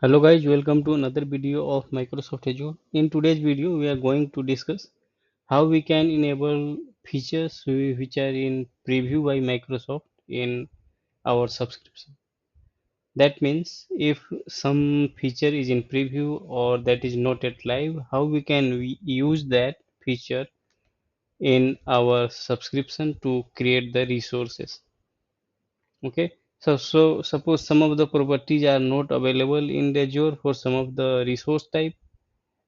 Hello guys, welcome to another video of Microsoft Azure. In today's video, we are going to discuss how we can enable features which are in preview by Microsoft in our subscription. That means if some feature is in preview or that is not yet live, how we use that feature in our subscription to create the resources. Okay, so suppose some of the properties are not available in the Azure for some of the resource type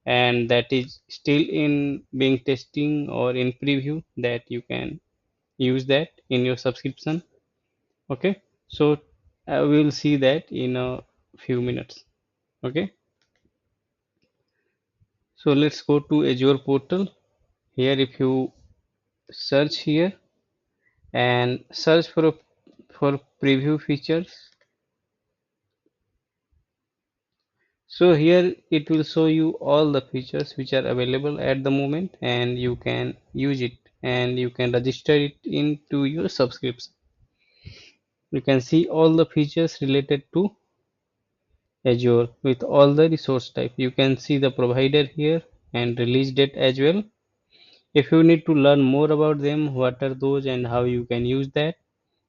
and that is still in being testing or in preview, that you can use that in your subscription. Okay, so we will see that in a few minutes. Okay, so let's go to Azure portal. Here if you search here and search for preview features, so here it will show you all the features which are available at the moment and you can use it and you can register it into your subscription. You can see all the features related to Azure with all the resource type. You can see the provider here and release date as well. If you need to learn more about them, what are those and how you can use that,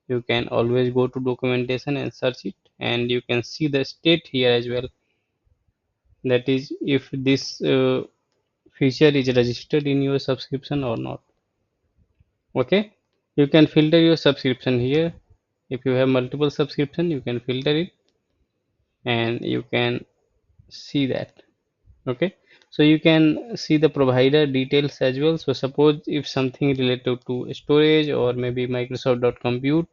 you can always go to documentation and search it, and you can see the state here as well. That is, if this feature is registered in your subscription or not. Okay, you can filter your subscription here. If you have multiple subscription, you can filter it and you can see that. Okay, so you can see the provider details as well. So suppose if something related to storage or maybe Microsoft.compute,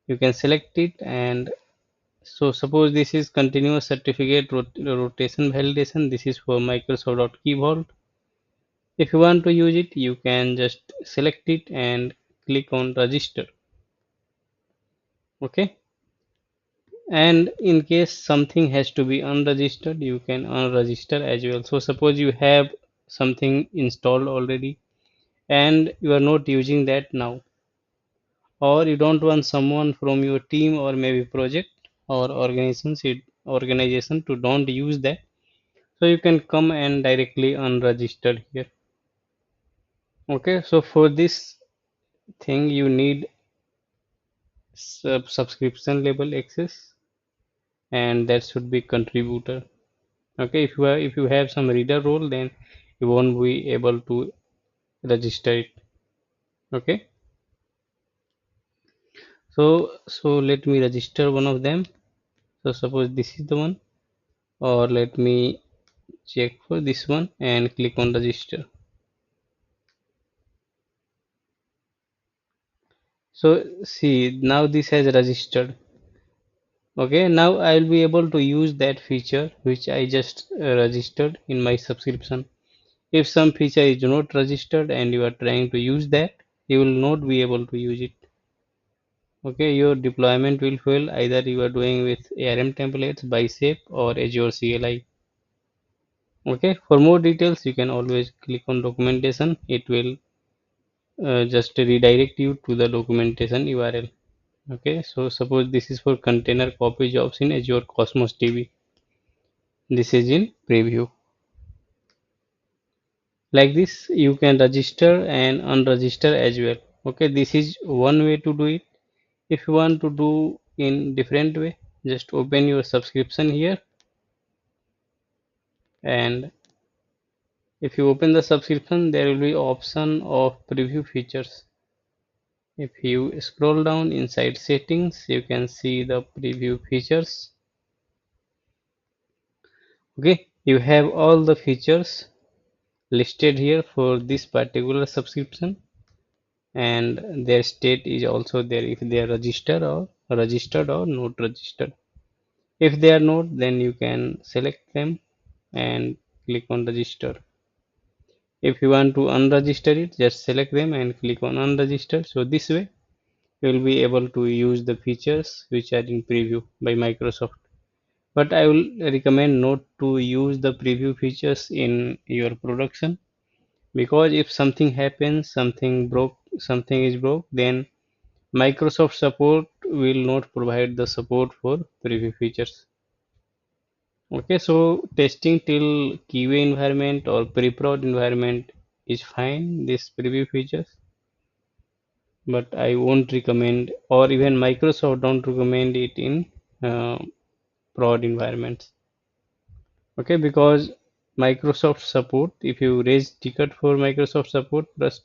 you can select it. And so suppose this is continuous certificate rotation validation, this is for Microsoft.key vault. If you want to use it, you can just select it and click on register. Okay, and in case something has to be unregistered, you can unregister as well. So suppose you have something installed already and you are not using that now, or you don't want someone from your team or maybe project or organization to don't use that, so you can come and directly unregister here. Okay, so for this thing you need subscription level access, and that should be contributor. Okay, if you have some reader role, then you won't be able to register it. Okay, so let me register one of them. So suppose this is the one, or let me check for this one and click on register. So see, now this has registered. Okay, now I will be able to use that feature which I just registered in my subscription. If some feature is not registered and you are trying to use that, you will not be able to use it. Okay, your deployment will fail, either you are doing with ARM templates, Bicep or Azure CLI. Okay, for more details you can always click on documentation. It will just redirect you to the documentation URL. Okay, so suppose this is for container copy jobs in Azure Cosmos DB. This is in preview. Like this, you can register and unregister as well. Okay, this is one way to do it. If you want to do in different way, just open your subscription here, and if you open the subscription, there will be option of preview features. If you scroll down inside settings, you can see the preview features. Okay, you have all the features listed here for this particular subscription, and their state is also there, if they are registered or not registered. If they are not, then you can select them and click on register. If you want to unregister it, just select them and click on unregister. So this way you will be able to use the features which are in preview by Microsoft. But I will recommend not to use the preview features in your production, because if something happens, something is broke, then Microsoft support will not provide the support for preview features. Okay, so testing till QA environment or pre-prod environment is fine, this preview features, but I won't recommend, or even Microsoft don't recommend it in uh, prod environments. Okay, because Microsoft support, if you raise ticket for Microsoft support plus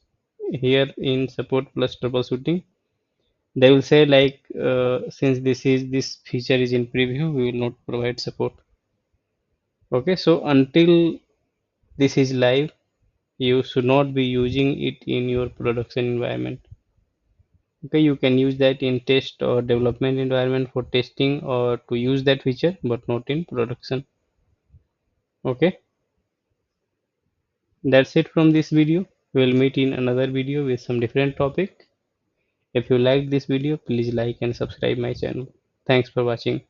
here in support plus troubleshooting, they will say like since this feature is in preview, we will not provide support. Okay, so until this is live, you should not be using it in your production environment. Okay, you can use that in test or development environment for testing or to use that feature, but not in production. Okay, that's it from this video. We'll meet in another video with some different topic. If you like this video, please like and subscribe my channel. Thanks for watching.